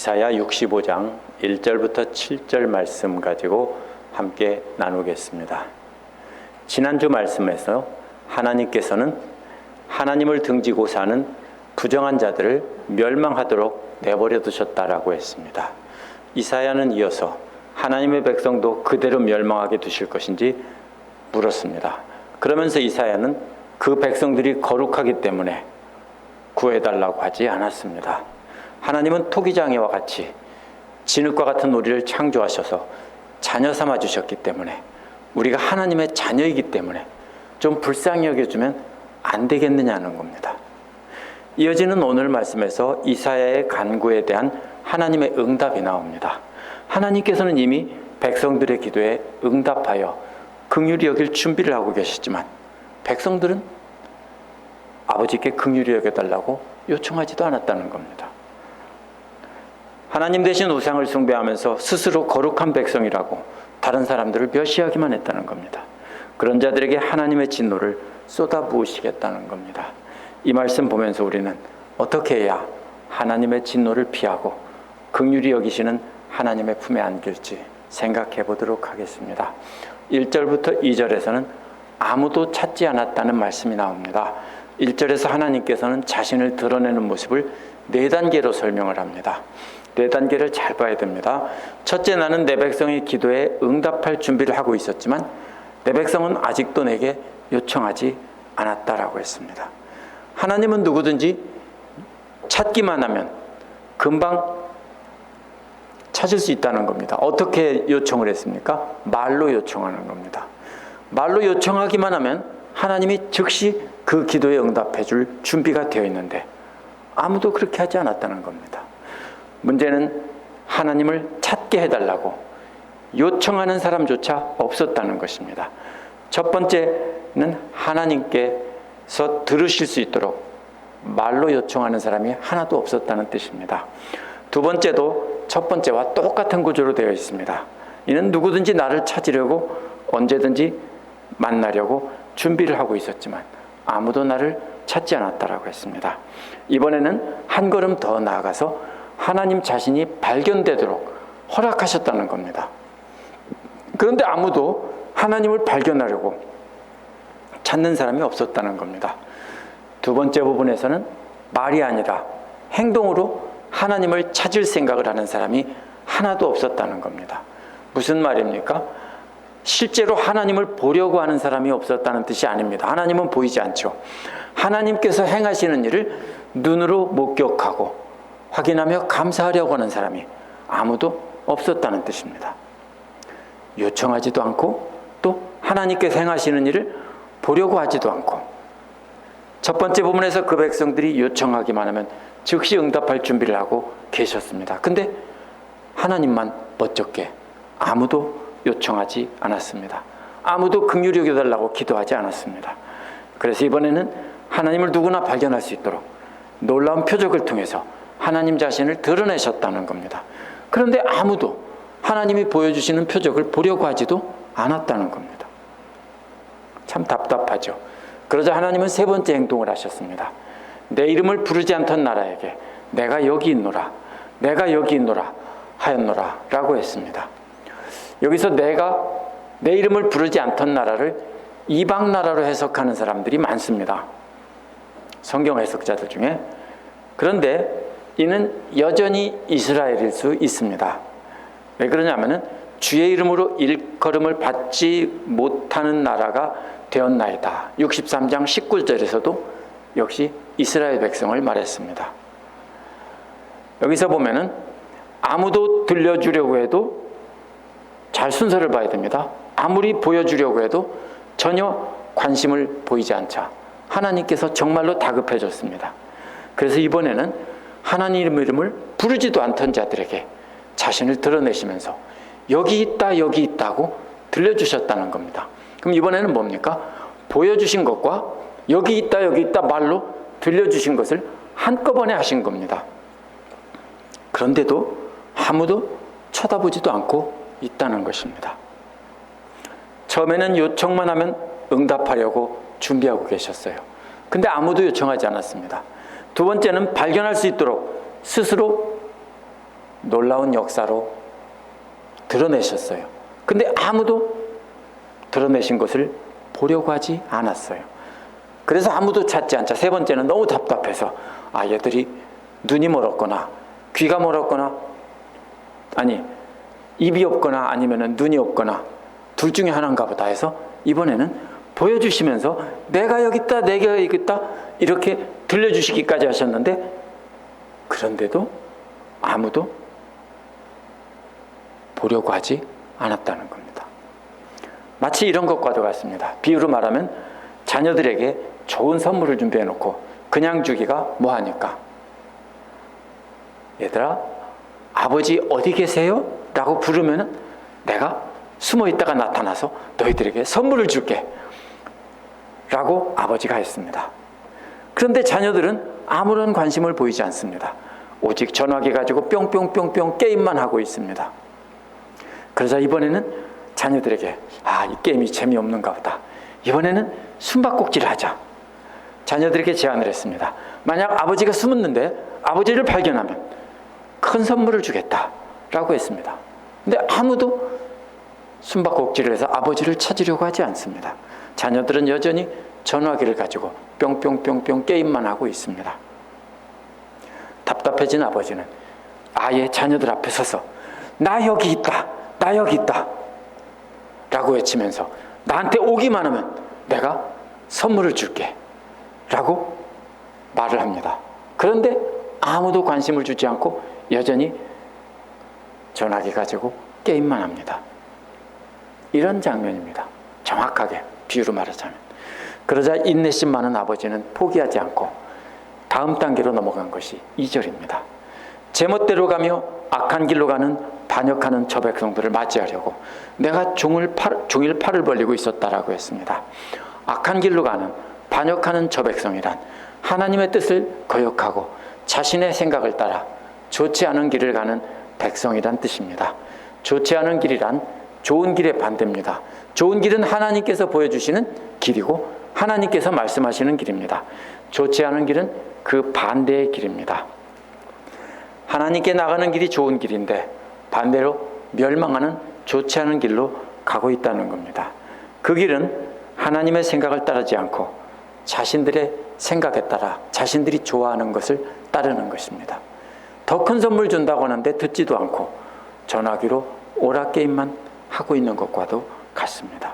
이사야 65장 1절부터 7절 말씀 가지고 함께 나누겠습니다. 지난주 말씀에서 하나님께서는 하나님을 등지고 사는 부정한 자들을 멸망하도록 내버려 두셨다라고 했습니다. 이사야는 이어서 하나님의 백성도 그대로 멸망하게 두실 것인지 물었습니다. 그러면서 이사야는 그 백성들이 거룩하기 때문에 구해달라고 하지 않았습니다. 하나님은 토기장애와 같이 진흙과 같은 우리를 창조하셔서 자녀 삼아 주셨기 때문에, 우리가 하나님의 자녀이기 때문에 좀 불쌍히 여겨주면 안 되겠느냐는 겁니다. 이어지는 오늘 말씀에서 이사야의 간구에 대한 하나님의 응답이 나옵니다. 하나님께서는 이미 백성들의 기도에 응답하여 긍휼히 여길 준비를 하고 계시지만 백성들은 아버지께 긍휼히 여겨달라고 요청하지도 않았다는 겁니다. 하나님 대신 우상을 숭배하면서 스스로 거룩한 백성이라고 다른 사람들을 멸시하기만 했다는 겁니다. 그런 자들에게 하나님의 진노를 쏟아부으시겠다는 겁니다. 이 말씀 보면서 우리는 어떻게 해야 하나님의 진노를 피하고 긍휼히 여기시는 하나님의 품에 안길지 생각해 보도록 하겠습니다. 1절부터 2절에서는 아무도 찾지 않았다는 말씀이 나옵니다. 1절에서 하나님께서는 자신을 드러내는 모습을 4단계로 설명을 합니다. 4단계를 잘 봐야 됩니다. 첫째, 나는 내 백성의 기도에 응답할 준비를 하고 있었지만 내 백성은 아직도 내게 요청하지 않았다라고 했습니다. 하나님은 누구든지 찾기만 하면 금방 찾을 수 있다는 겁니다. 어떻게 요청을 했습니까? 말로 요청하는 겁니다. 말로 요청하기만 하면 하나님이 즉시 그 기도에 응답해 줄 준비가 되어 있는데 아무도 그렇게 하지 않았다는 겁니다. 문제는 하나님을 찾게 해달라고 요청하는 사람조차 없었다는 것입니다. 첫 번째는 하나님께서 들으실 수 있도록 말로 요청하는 사람이 하나도 없었다는 뜻입니다. 두 번째도 첫 번째와 똑같은 구조로 되어 있습니다. 이는 누구든지 나를 찾으려고 언제든지 만나려고 준비를 하고 있었지만 아무도 나를 찾지 않았다라고 했습니다. 이번에는 한 걸음 더 나아가서 하나님 자신이 발견되도록 허락하셨다는 겁니다. 그런데 아무도 하나님을 발견하려고 찾는 사람이 없었다는 겁니다. 두 번째 부분에서는 말이 아니라 행동으로 하나님을 찾을 생각을 하는 사람이 하나도 없었다는 겁니다. 무슨 말입니까? 실제로 하나님을 보려고 하는 사람이 없었다는 뜻이 아닙니다. 하나님은 보이지 않죠. 하나님께서 행하시는 일을 눈으로 목격하고 확인하며 감사하려고 하는 사람이 아무도 없었다는 뜻입니다. 요청하지도 않고 또 하나님께서 행하시는 일을 보려고 하지도 않고, 첫 번째 부분에서 그 백성들이 요청하기만 하면 즉시 응답할 준비를 하고 계셨습니다. 근데 하나님만 멋쩍게 아무도 요청하지 않았습니다. 아무도 긍휼히 여겨달라고 기도하지 않았습니다. 그래서 이번에는 하나님을 누구나 발견할 수 있도록 놀라운 표적을 통해서 하나님 자신을 드러내셨다는 겁니다. 그런데 아무도 하나님이 보여주시는 표적을 보려고 하지도 않았다는 겁니다. 참 답답하죠. 그러자 하나님은 세 번째 행동을 하셨습니다. 내 이름을 부르지 않던 나라에게 내가 여기 있노라, 내가 여기 있노라 하였노라 라고 했습니다. 여기서 내가 내 이름을 부르지 않던 나라를 이방 나라로 해석하는 사람들이 많습니다. 성경 해석자들 중에. 그런데 이는 여전히 이스라엘일 수 있습니다. 왜 그러냐면은 주의 이름으로 일컬음을 받지 못하는 나라가 되었나이다. 63장 19절에서도 역시 이스라엘 백성을 말했습니다. 여기서 보면은 아무도 들려주려고 해도, 잘 순서를 봐야 됩니다. 아무리 보여주려고 해도 전혀 관심을 보이지 않자 하나님께서 정말로 다급해졌습니다. 그래서 이번에는 하나님 이름을 부르지도 않던 자들에게 자신을 드러내시면서 여기 있다, 여기 있다고 들려주셨다는 겁니다. 그럼 이번에는 뭡니까? 보여주신 것과 여기 있다, 여기 있다 말로 들려주신 것을 한꺼번에 하신 겁니다. 그런데도 아무도 쳐다보지도 않고 있다는 것입니다. 처음에는 요청만 하면 응답하려고 준비하고 계셨어요. 근데 아무도 요청하지 않았습니다. 두 번째는 발견할 수 있도록 스스로 놀라운 역사로 드러내셨어요. 근데 아무도 드러내신 것을 보려고 하지 않았어요. 그래서 아무도 찾지 않자 세 번째는 너무 답답해서 얘들이 눈이 멀었거나 귀가 멀었거나 아니 입이 없거나 아니면 눈이 없거나 둘 중에 하나인가 보다 해서 이번에는 보여주시면서 내가 여기 있다 내가 여기 있다 이렇게 들려주시기까지 하셨는데 그런데도 아무도 보려고 하지 않았다는 겁니다. 마치 이런 것과도 같습니다. 비유로 말하면 자녀들에게 좋은 선물을 준비해 놓고 그냥 주기가 뭐하니까 얘들아 아버지 어디 계세요? 라고 부르면 내가 숨어 있다가 나타나서 너희들에게 선물을 줄게 라고 아버지가 했습니다. 그런데 자녀들은 아무런 관심을 보이지 않습니다. 오직 전화기 가지고 뿅뿅뿅뿅 게임만 하고 있습니다. 그러자 이번에는 자녀들에게 이 게임이 재미없는가 보다. 이번에는 숨바꼭질을 하자. 자녀들에게 제안을 했습니다. 만약 아버지가 숨었는데 아버지를 발견하면 큰 선물을 주겠다 라고 했습니다. 근데 아무도 숨바꼭질을 해서 아버지를 찾으려고 하지 않습니다. 자녀들은 여전히 전화기를 가지고 뿅뿅뿅뿅 게임만 하고 있습니다. 답답해진 아버지는 아예 자녀들 앞에 서서 나 여기 있다 나 여기 있다 라고 외치면서 나한테 오기만 하면 내가 선물을 줄게 라고 말을 합니다. 그런데 아무도 관심을 주지 않고 여전히 전화기 가지고 게임만 합니다. 이런 장면입니다. 정확하게 비유로 말하자면. 그러자 인내심 많은 아버지는 포기하지 않고 다음 단계로 넘어간 것이 2절입니다. 제멋대로 가며 악한 길로 가는 반역하는 저 백성들을 맞이하려고 내가 종일 팔을 벌리고 있었다라고 했습니다. 악한 길로 가는 반역하는 저 백성이란 하나님의 뜻을 거역하고 자신의 생각을 따라 좋지 않은 길을 가는 백성이란 뜻입니다. 좋지 않은 길이란 좋은 길의 반대입니다. 좋은 길은 하나님께서 보여주시는 길이고 하나님께서 말씀하시는 길입니다. 좋지 않은 길은 그 반대의 길입니다. 하나님께 나가는 길이 좋은 길인데 반대로 멸망하는 좋지 않은 길로 가고 있다는 겁니다. 그 길은 하나님의 생각을 따르지 않고 자신들의 생각에 따라 자신들이 좋아하는 것을 따르는 것입니다. 더 큰 선물 준다고 하는데 듣지도 않고 전화기로 오락게임만 하고 있는 것과도 같습니다.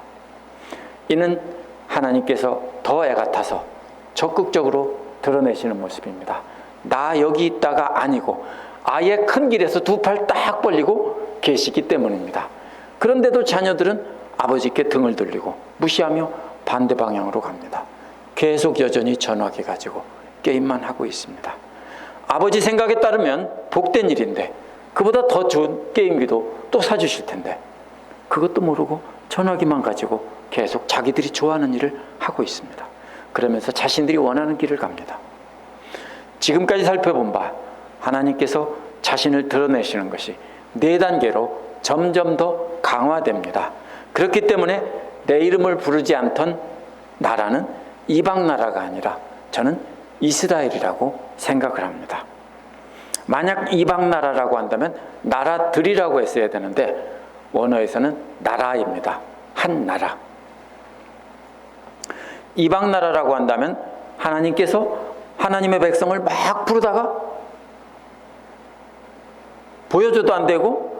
이는 하나님께서 더 애가 타서 적극적으로 드러내시는 모습입니다. 나 여기 있다가 아니고 아예 큰 길에서 두 팔 딱 벌리고 계시기 때문입니다. 그런데도 자녀들은 아버지께 등을 돌리고 무시하며 반대 방향으로 갑니다. 계속 여전히 전화기 가지고 게임만 하고 있습니다. 아버지 생각에 따르면 복된 일인데 그보다 더 좋은 게임기도 또 사주실 텐데 그것도 모르고 전화기만 가지고 계속 자기들이 좋아하는 일을 하고 있습니다. 그러면서 자신들이 원하는 길을 갑니다. 지금까지 살펴본 바 하나님께서 자신을 드러내시는 것이 4단계로 점점 더 강화됩니다. 그렇기 때문에 내 이름을 부르지 않던 나라는 이방 나라가 아니라 저는 이스라엘이라고 생각을 합니다. 만약 이방 나라라고 한다면 나라들이라고 했어야 되는데 원어에서는 나라입니다. 한 나라. 이방 나라라고 한다면 하나님께서 하나님의 백성을 막 부르다가 보여줘도 안 되고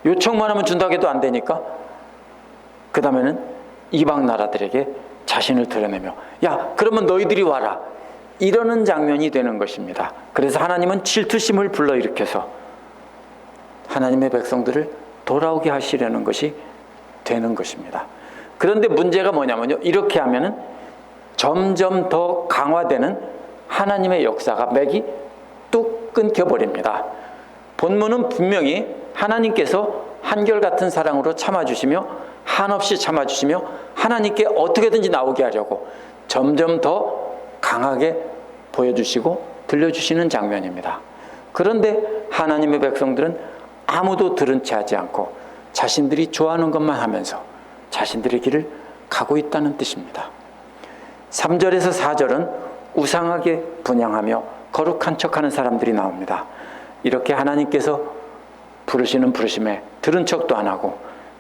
요청만 하면 준다고 해도 안 되니까 그 다음에는 이방 나라들에게 자신을 드러내며 야 그러면 너희들이 와라 이러는 장면이 되는 것입니다. 그래서 하나님은 질투심을 불러일으켜서 하나님의 백성들을 돌아오게 하시려는 것이 되는 것입니다. 그런데 문제가 뭐냐면요, 이렇게 하면은 점점 더 강화되는 하나님의 역사가 맥이 뚝 끊겨버립니다. 본문은 분명히 하나님께서 한결같은 사랑으로 참아주시며 한없이 참아주시며 하나님께 어떻게든지 나오게 하려고 점점 더 강하게 보여주시고 들려주시는 장면입니다. 그런데 하나님의 백성들은 아무도 들은 채 하지 않고 자신들이 좋아하는 것만 하면서 자신들의 길을 가고 있다는 뜻입니다. 3절에서 4절은 우상하게 분향하며 거룩한 척하는 사람들이 나옵니다. 이렇게 하나님께서 부르시는 부르심에 들은 척도 안 하고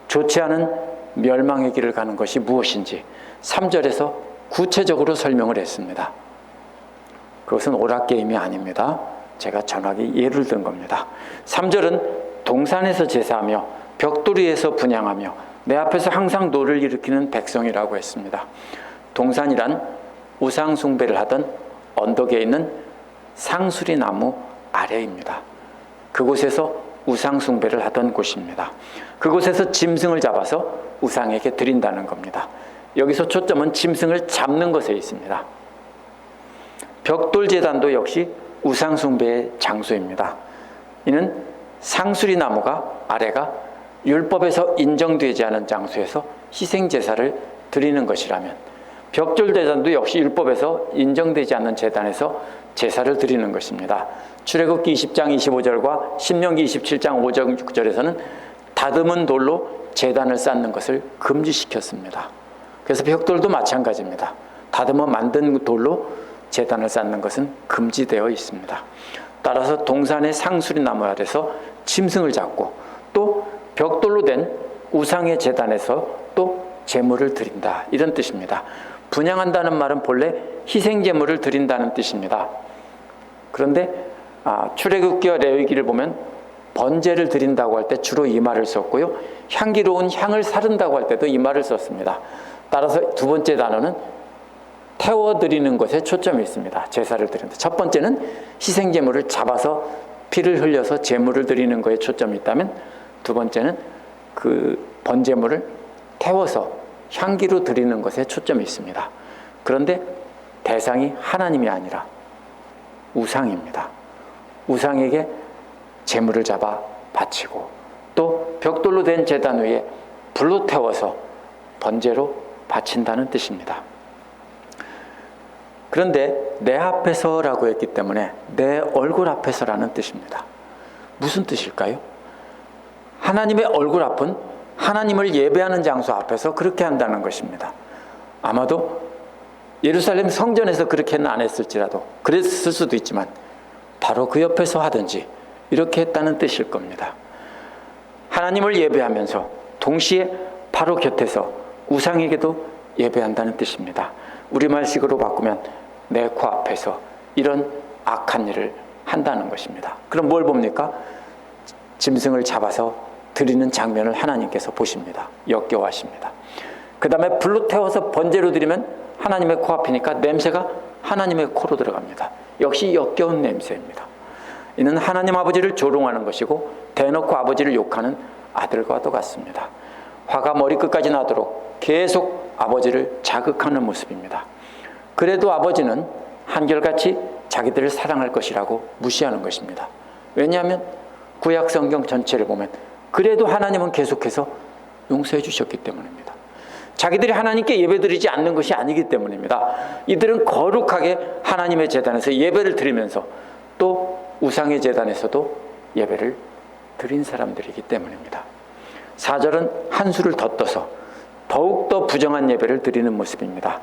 좋지 않은 멸망의 길을 가는 것이 무엇인지 3절에서 구체적으로 설명을 했습니다. 그것은 오락게임이 아닙니다. 제가 전하기 예를 든 겁니다. 3절은 동산에서 제사하며 벽돌이에서 분향하며 내 앞에서 항상 노를 일으키는 백성이라고 했습니다. 동산이란 우상 숭배를 하던 언덕에 있는 상수리 나무 아래입니다. 그곳에서 우상 숭배를 하던 곳입니다. 그곳에서 짐승을 잡아서 우상에게 드린다는 겁니다. 여기서 초점은 짐승을 잡는 것에 있습니다. 벽돌 제단도 역시 우상 숭배의 장소입니다. 이는 상수리 나무가 아래가 율법에서 인정되지 않은 장소에서 희생 제사를 드리는 것이라면 벽돌 제단도 역시 율법에서 인정되지 않는 제단에서 제사를 드리는 것입니다. 출애굽기 20장 25절과 신명기 27장 5절 6절에서는 다듬은 돌로 제단을 쌓는 것을 금지시켰습니다. 그래서 벽돌도 마찬가지입니다. 다듬어 만든 돌로 제단을 쌓는 것은 금지되어 있습니다. 따라서 동산의 상수리 나무 아래서 짐승을 잡고 또 벽돌로 된 우상의 제단에서 또 제물을 드린다, 이런 뜻입니다. 분향한다는 말은 본래 희생 제물을 드린다는 뜻입니다. 그런데 출애굽기와 레위기를 보면 번제를 드린다고 할 때 주로 이 말을 썼고요, 향기로운 향을 사른다고 할 때도 이 말을 썼습니다. 따라서 두 번째 단어는 태워드리는 것에 초점이 있습니다. 제사를 드린다. 첫 번째는 희생제물을 잡아서 피를 흘려서 제물을 드리는 것에 초점이 있다면, 두 번째는 그 번제물을 태워서 향기로 드리는 것에 초점이 있습니다. 그런데 대상이 하나님이 아니라 우상입니다. 우상에게 제물을 잡아 바치고 또 벽돌로 된 제단 위에 불로 태워서 번제로 바친다는 뜻입니다. 그런데 내 앞에서라고 했기 때문에 내 얼굴 앞에서라는 뜻입니다. 무슨 뜻일까요? 하나님의 얼굴 앞은 하나님을 예배하는 장소 앞에서 그렇게 한다는 것입니다. 아마도 예루살렘 성전에서 그렇게는 안 했을지라도 그랬을 수도 있지만 바로 그 옆에서 하든지 이렇게 했다는 뜻일 겁니다. 하나님을 예배하면서 동시에 바로 곁에서 우상에게도 예배한다는 뜻입니다. 우리말식으로 바꾸면 내 코앞에서 이런 악한 일을 한다는 것입니다. 그럼 뭘 봅니까? 짐승을 잡아서 드리는 장면을 하나님께서 보십니다. 역겨워하십니다. 그 다음에 불로 태워서 번제로 드리면 하나님의 코앞이니까 냄새가 하나님의 코로 들어갑니다. 역시 역겨운 냄새입니다. 이는 하나님 아버지를 조롱하는 것이고 대놓고 아버지를 욕하는 아들과도 같습니다. 화가 머리끝까지 나도록 계속 아버지를 자극하는 모습입니다. 그래도 아버지는 한결같이 자기들을 사랑할 것이라고 무시하는 것입니다. 왜냐하면 구약 성경 전체를 보면 그래도 하나님은 계속해서 용서해 주셨기 때문입니다. 자기들이 하나님께 예배드리지 않는 것이 아니기 때문입니다. 이들은 거룩하게 하나님의 제단에서 예배를 드리면서 또 우상의 제단에서도 예배를 드린 사람들이기 때문입니다. 4절은 한 수를 더 떠서 더욱더 부정한 예배를 드리는 모습입니다.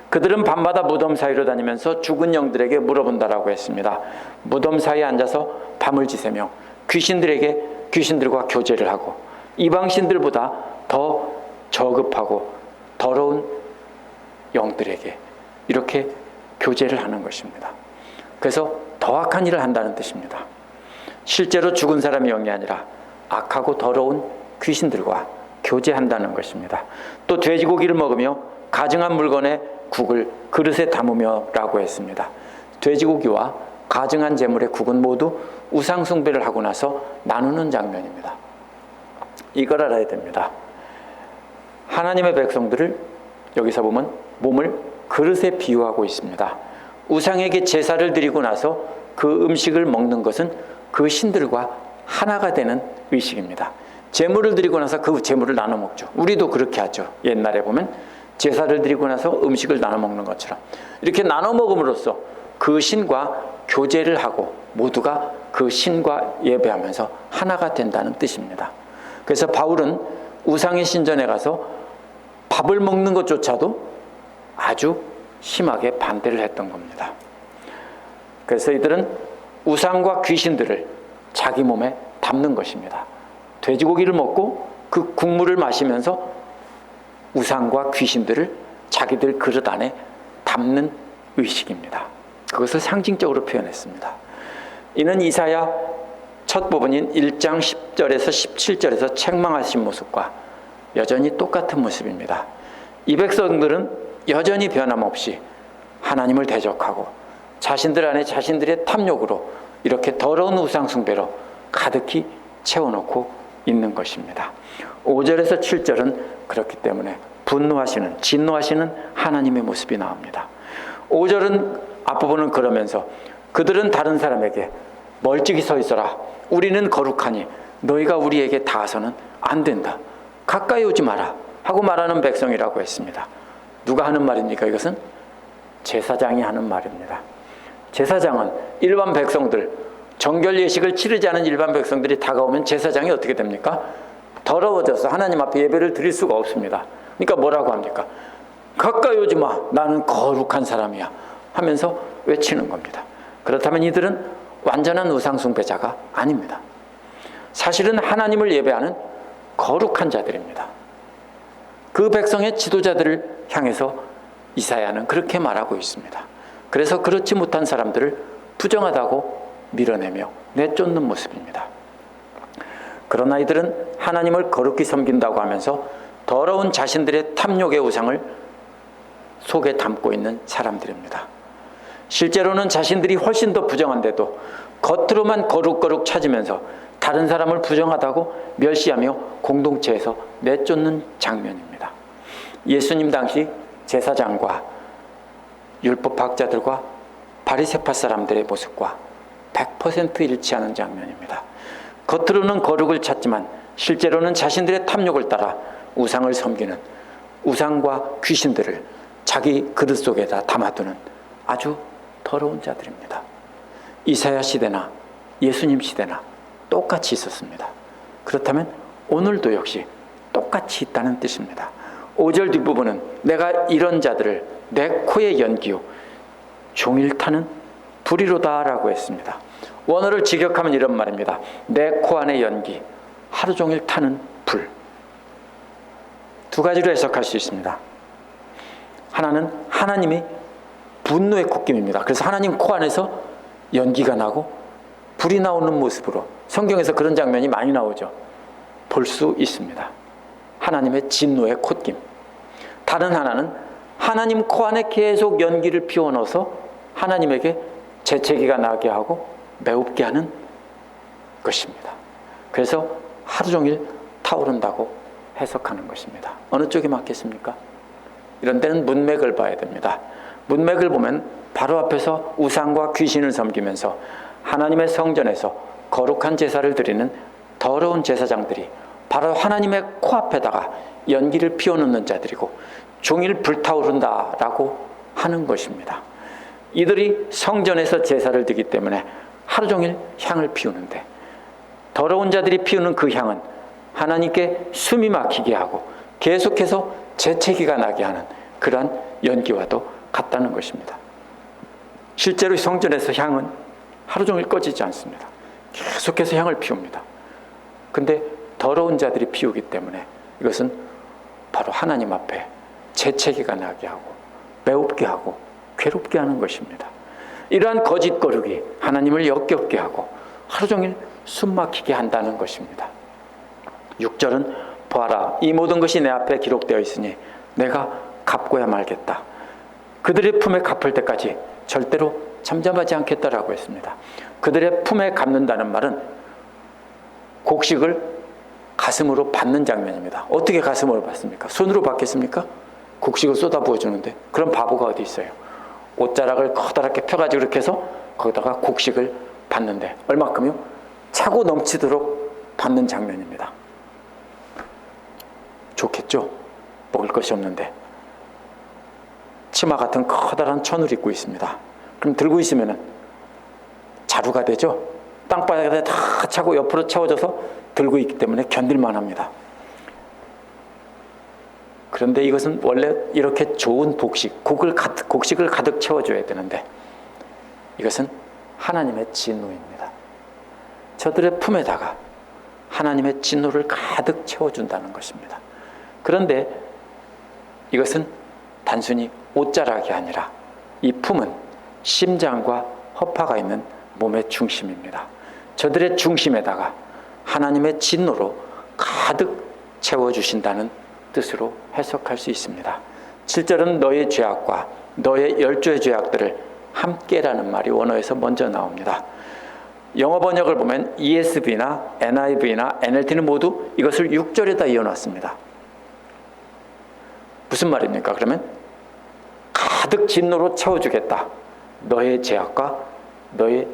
그들은 밤마다 무덤 사이로 다니면서 죽은 영들에게 물어본다라고 했습니다. 무덤 사이에 앉아서 밤을 지새며 귀신들과 교제를 하고 이방신들보다 더 저급하고 더러운 영들에게 이렇게 교제를 하는 것입니다. 그래서 더 악한 일을 한다는 뜻입니다. 실제로 죽은 사람의 영이 아니라 악하고 더러운 귀신들과 교제한다는 것입니다. 또 돼지고기를 먹으며 가증한 물건에 국을 그릇에 담으며 라고 했습니다. 돼지고기와 가증한 제물의 국은 모두 우상 숭배를 하고 나서 나누는 장면입니다. 이걸 알아야 됩니다. 하나님의 백성들을 여기서 보면 몸을 그릇에 비유하고 있습니다. 우상에게 제사를 드리고 나서 그 음식을 먹는 것은 그 신들과 하나가 되는 의식입니다. 제물을 드리고 나서 그 제물을 나눠 먹죠. 우리도 그렇게 하죠. 옛날에 보면 제사를 드리고 나서 음식을 나눠 먹는 것처럼 이렇게 나눠 먹음으로써 그 신과 교제를 하고 모두가 그 신과 예배하면서 하나가 된다는 뜻입니다. 그래서 바울은 우상의 신전에 가서 밥을 먹는 것조차도 아주 심하게 반대를 했던 겁니다. 그래서 이들은 우상과 귀신들을 자기 몸에 담는 것입니다. 돼지고기를 먹고 그 국물을 마시면서 우상과 귀신들을 자기들 그릇 안에 담는 의식입니다. 그것을 상징적으로 표현했습니다. 이는 이사야 첫 부분인 1장 10절에서 17절에서 책망하신 모습과 여전히 똑같은 모습입니다. 이 백성들은 여전히 변함없이 하나님을 대적하고 자신들 안에 자신들의 탐욕으로 이렇게 더러운 우상 숭배로 가득히 채워놓고 있는 것입니다. 5절에서 7절은 그렇기 때문에 분노하시는, 진노하시는 하나님의 모습이 나옵니다. 5절은 앞부분은 그러면서 그들은 다른 사람에게 멀찍이 서 있어라. 우리는 거룩하니 너희가 우리에게 닿아서는 안 된다. 가까이 오지 마라 하고 말하는 백성이라고 했습니다. 누가 하는 말입니까? 이것은 제사장이 하는 말입니다. 제사장은 일반 백성들, 정결 예식을 치르지 않은 일반 백성들이 다가오면 제사장이 어떻게 됩니까? 더러워져서 하나님 앞에 예배를 드릴 수가 없습니다. 그러니까 뭐라고 합니까? 가까이 오지 마. 나는 거룩한 사람이야 하면서 외치는 겁니다. 그렇다면 이들은 완전한 우상숭배자가 아닙니다. 사실은 하나님을 예배하는 거룩한 자들입니다. 그 백성의 지도자들을 향해서 이사야는 그렇게 말하고 있습니다. 그래서 그렇지 못한 사람들을 부정하다고 밀어내며 내쫓는 모습입니다. 그러나 이들은 하나님을 거룩히 섬긴다고 하면서 더러운 자신들의 탐욕의 우상을 속에 담고 있는 사람들입니다. 실제로는 자신들이 훨씬 더 부정한데도 겉으로만 거룩거룩 찾으면서 다른 사람을 부정하다고 멸시하며 공동체에서 내쫓는 장면입니다. 예수님 당시 제사장과 율법학자들과 바리새파 사람들의 모습과 100% 일치하는 장면입니다. 겉으로는 거룩을 찾지만 실제로는 자신들의 탐욕을 따라 우상을 섬기는, 우상과 귀신들을 자기 그릇 속에다 담아두는 아주 더러운 자들입니다. 이사야 시대나 예수님 시대나 똑같이 있었습니다. 그렇다면 오늘도 역시 똑같이 있다는 뜻입니다. 5절 뒷부분은 내가 이런 자들을 내 코의 연기요 종일 타는 불이로다 라고 했습니다. 원어를 직역하면 이런 말입니다. 내 코 안의 연기, 하루 종일 타는 불. 두 가지로 해석할 수 있습니다. 하나는 하나님이 분노의 콧김입니다. 그래서 하나님 코 안에서 연기가 나고 불이 나오는 모습으로 성경에서 그런 장면이 많이 나오죠. 볼 수 있습니다. 하나님의 진노의 콧김. 다른 하나는 하나님 코 안에 계속 연기를 피워넣어서 하나님에게 재채기가 나게 하고 매웁게 하는 것입니다. 그래서 하루 종일 타오른다고 해석하는 것입니다. 어느 쪽이 맞겠습니까? 이런 데는 문맥을 봐야 됩니다. 문맥을 보면 바로 앞에서 우상과 귀신을 섬기면서 하나님의 성전에서 거룩한 제사를 드리는 더러운 제사장들이 바로 하나님의 코앞에다가 연기를 피워놓는 자들이고 종일 불타오른다라고 하는 것입니다. 이들이 성전에서 제사를 드리기 때문에 하루 종일 향을 피우는데 더러운 자들이 피우는 그 향은 하나님께 숨이 막히게 하고 계속해서 재채기가 나게 하는 그러한 연기와도 같다는 것입니다. 실제로 성전에서 향은 하루 종일 꺼지지 않습니다. 계속해서 향을 피웁니다. 근데 더러운 자들이 피우기 때문에 이것은 바로 하나님 앞에 재채기가 나게 하고 매웁게 하고 괴롭게 하는 것입니다. 이러한 거짓 거룩이 하나님을 역겹게 하고 하루 종일 숨 막히게 한다는 것입니다. 6절은 보아라, 이 모든 것이 내 앞에 기록되어 있으니 내가 갚고야 말겠다. 그들의 품에 갚을 때까지 절대로 잠잠하지 않겠다라고 했습니다. 그들의 품에 갚는다는 말은 곡식을 가슴으로 받는 장면입니다. 어떻게 가슴으로 받습니까? 손으로 받겠습니까? 곡식을 쏟아 부어주는데 그런 바보가 어디 있어요? 옷자락을 커다랗게 펴가지고 이렇게 해서 거기다가 곡식을 받는데 얼마큼요? 차고 넘치도록 받는 장면입니다. 좋겠죠? 먹을 것이 없는데 치마 같은 커다란 천을 입고 있습니다. 그럼 들고 있으면 자루가 되죠? 땅바닥에 다 차고 옆으로 채워져서 들고 있기 때문에 견딜만 합니다. 그런데 이것은 원래 이렇게 좋은 곡식을 가득 채워줘야 되는데 이것은 하나님의 진노입니다. 저들의 품에다가 하나님의 진노를 가득 채워준다는 것입니다. 그런데 이것은 단순히 옷자락이 아니라 이 품은 심장과 허파가 있는 몸의 중심입니다. 저들의 중심에다가 하나님의 진노로 가득 채워주신다는 뜻으로 해석할 수 있습니다. 7절은 너의 죄악과 너의 열조의 죄악들을 함께라는 말이 원어에서 먼저 나옵니다. 영어 번역을 보면 ESV나 NIV나 NLT는 모두 이것을 6절에다 이어놨습니다. 무슨 말입니까? 그러면 가득 진노로 채워주겠다. 너의 죄악과 너의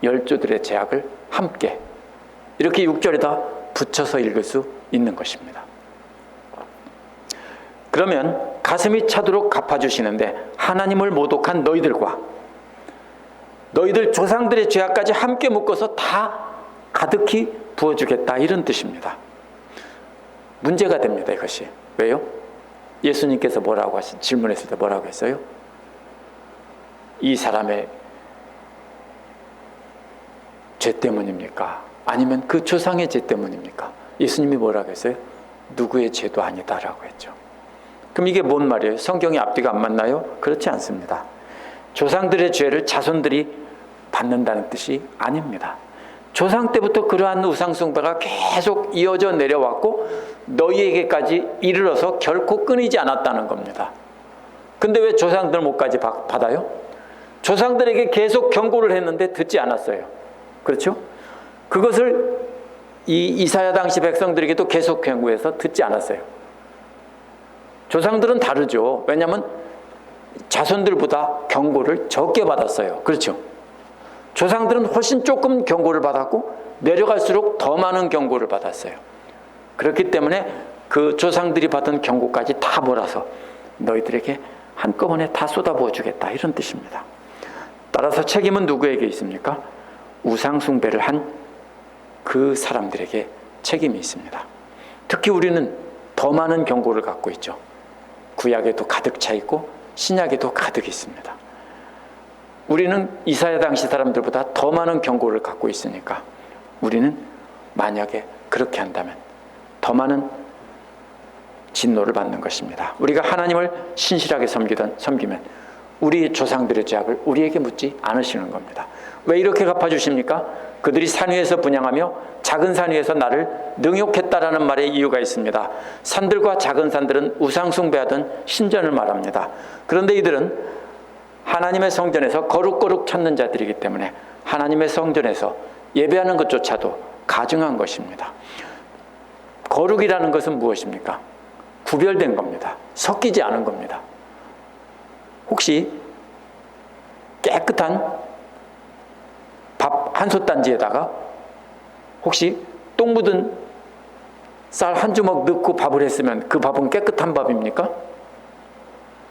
열조들의 죄악을 함께, 이렇게 6절에다 붙여서 읽을 수 있는 것입니다. 그러면 가슴이 차도록 갚아주시는데 하나님을 모독한 너희들과 너희들 조상들의 죄악까지 함께 묶어서 다 가득히 부어주겠다, 이런 뜻입니다. 문제가 됩니다, 이것이. 왜요? 예수님께서 뭐라고 질문했을 때 뭐라고 했어요? 이 사람의 죄 때문입니까? 아니면 그 조상의 죄 때문입니까? 예수님이 뭐라고 했어요? 누구의 죄도 아니다라고 했죠. 그럼 이게 뭔 말이에요? 성경이 앞뒤가 안 맞나요? 그렇지 않습니다. 조상들의 죄를 자손들이 받는다는 뜻이 아닙니다. 조상 때부터 그러한 우상숭배가 계속 이어져 내려왔고 너희에게까지 이르러서 결코 끊이지 않았다는 겁니다. 근데 왜 조상들 몫까지 받아요? 조상들에게 계속 경고를 했는데 듣지 않았어요. 그렇죠? 그것을 이 이사야 당시 백성들에게도 계속 경고해서 듣지 않았어요. 조상들은 다르죠. 왜냐하면 자손들보다 경고를 적게 받았어요. 그렇죠? 조상들은 훨씬 조금 경고를 받았고 내려갈수록 더 많은 경고를 받았어요. 그렇기 때문에 그 조상들이 받은 경고까지 다 몰아서 너희들에게 한꺼번에 다 쏟아부어 주겠다, 이런 뜻입니다. 따라서 책임은 누구에게 있습니까? 우상숭배를 한 그 사람들에게 책임이 있습니다. 특히 우리는 더 많은 경고를 갖고 있죠. 구약에도 가득 차 있고 신약에도 가득 있습니다. 우리는 이사야 당시 사람들보다 더 많은 경고를 갖고 있으니까 우리는 만약에 그렇게 한다면 더 많은 진노를 받는 것입니다. 우리가 하나님을 신실하게 섬기면 우리 조상들의 죄악을 우리에게 묻지 않으시는 겁니다. 왜 이렇게 갚아주십니까? 그들이 산 위에서 분향하며 작은 산 위에서 나를 능욕했다라는 말에 이유가 있습니다. 산들과 작은 산들은 우상숭배하던 신전을 말합니다. 그런데 이들은 하나님의 성전에서 거룩거룩 찾는 자들이기 때문에 하나님의 성전에서 예배하는 것조차도 가증한 것입니다. 거룩이라는 것은 무엇입니까? 구별된 겁니다. 섞이지 않은 겁니다. 혹시 깨끗한 밥 한 솥단지에다가 혹시 똥 묻은 쌀 한 주먹 넣고 밥을 했으면 그 밥은 깨끗한 밥입니까?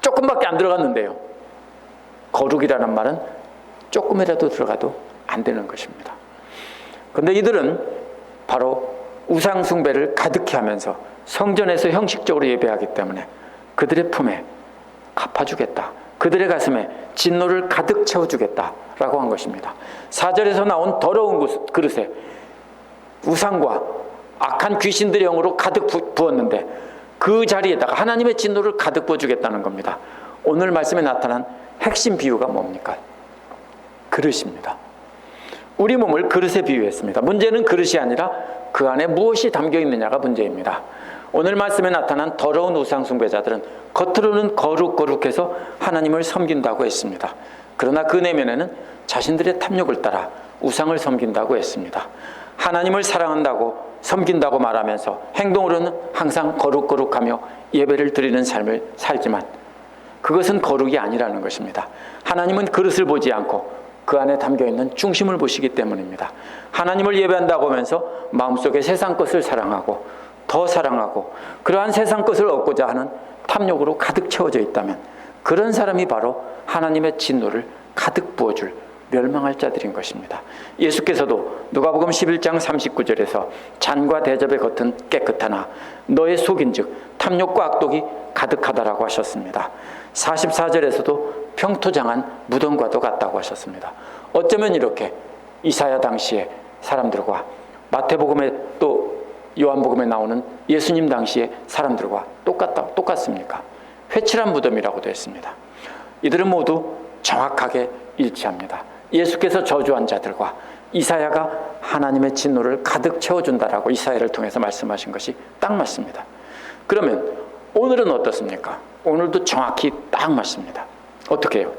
조금밖에 안 들어갔는데요. 거룩이라는 말은 조금이라도 들어가도 안 되는 것입니다. 그런데 이들은 바로 우상숭배를 가득히 하면서 성전에서 형식적으로 예배하기 때문에 그들의 품에 갚아주겠다, 그들의 가슴에 진노를 가득 채워주겠다라고 한 것입니다. 4절에서 나온 더러운 그릇에 우상과 악한 귀신들의 영으로 가득 부었는데 그 자리에다가 하나님의 진노를 가득 부어주겠다는 겁니다. 오늘 말씀에 나타난 핵심 비유가 뭡니까? 그릇입니다. 우리 몸을 그릇에 비유했습니다. 문제는 그릇이 아니라 그 안에 무엇이 담겨 있느냐가 문제입니다. 오늘 말씀에 나타난 더러운 우상숭배자들은 겉으로는 거룩거룩해서 하나님을 섬긴다고 했습니다. 그러나 그 내면에는 자신들의 탐욕을 따라 우상을 섬긴다고 했습니다. 하나님을 사랑한다고 섬긴다고 말하면서 행동으로는 항상 거룩거룩하며 예배를 드리는 삶을 살지만 그것은 거룩이 아니라는 것입니다. 하나님은 그릇을 보지 않고 그 안에 담겨있는 중심을 보시기 때문입니다. 하나님을 예배한다고 하면서 마음속에 세상 것을 사랑하고 더 사랑하고 그러한 세상 것을 얻고자 하는 탐욕으로 가득 채워져 있다면 그런 사람이 바로 하나님의 진노를 가득 부어줄 멸망할 자들인 것입니다. 예수께서도 누가복음 11장 39절에서 잔과 대접의 겉은 깨끗하나 너의 속인즉 탐욕과 악독이 가득하다라고 하셨습니다. 44절에서도 평토장한 무덤과도 같다고 하셨습니다. 어쩌면 이렇게 이사야 당시에 사람들과 마태복음에 또 요한복음에 나오는 예수님 당시의 사람들과 똑같습니까? 회칠한 무덤이라고 되어 있습니다. 이들은 모두 정확하게 일치합니다. 예수께서 저주한 자들과 이사야가 하나님의 진노를 가득 채워준다라고 이사야를 통해서 말씀하신 것이 딱 맞습니다. 그러면 오늘은 어떻습니까? 오늘도 정확히 딱 맞습니다. 어떻게 해요?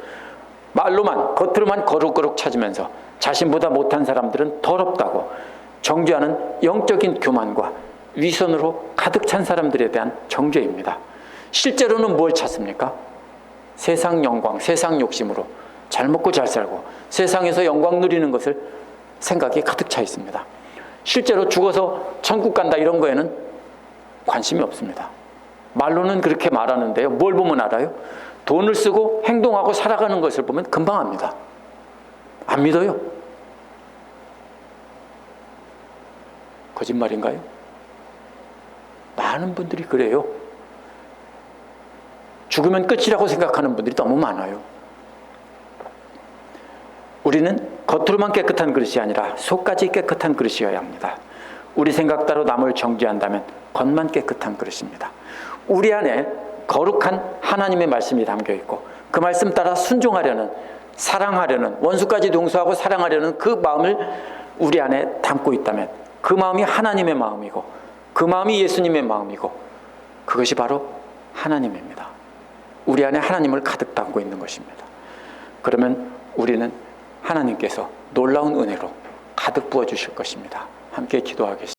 말로만, 겉으로만 거룩거룩 찾으면서 자신보다 못한 사람들은 더럽다고 정죄하는 영적인 교만과 위선으로 가득 찬 사람들에 대한 정죄입니다. 실제로는 뭘 찾습니까? 세상 영광, 세상 욕심으로 잘 먹고 잘 살고 세상에서 영광 누리는 것을 생각이 가득 차 있습니다. 실제로 죽어서 천국 간다 이런 거에는 관심이 없습니다. 말로는 그렇게 말하는데요. 뭘 보면 알아요? 돈을 쓰고 행동하고 살아가는 것을 보면 금방 압니다. 안 믿어요? 거짓말인가요? 많은 분들이 그래요. 죽으면 끝이라고 생각하는 분들이 너무 많아요. 우리는 겉으로만 깨끗한 그릇이 아니라 속까지 깨끗한 그릇이어야 합니다. 우리 생각 따로 남을 정죄한다면 겉만 깨끗한 그릇입니다. 우리 안에 거룩한 하나님의 말씀이 담겨 있고 그 말씀 따라 순종하려는, 사랑하려는, 원수까지 용서하고 사랑하려는 그 마음을 우리 안에 담고 있다면 그 마음이 하나님의 마음이고 그 마음이 예수님의 마음이고 그것이 바로 하나님입니다. 우리 안에 하나님을 가득 담고 있는 것입니다. 그러면 우리는 하나님께서 놀라운 은혜로 가득 부어주실 것입니다. 함께 기도하겠습니다.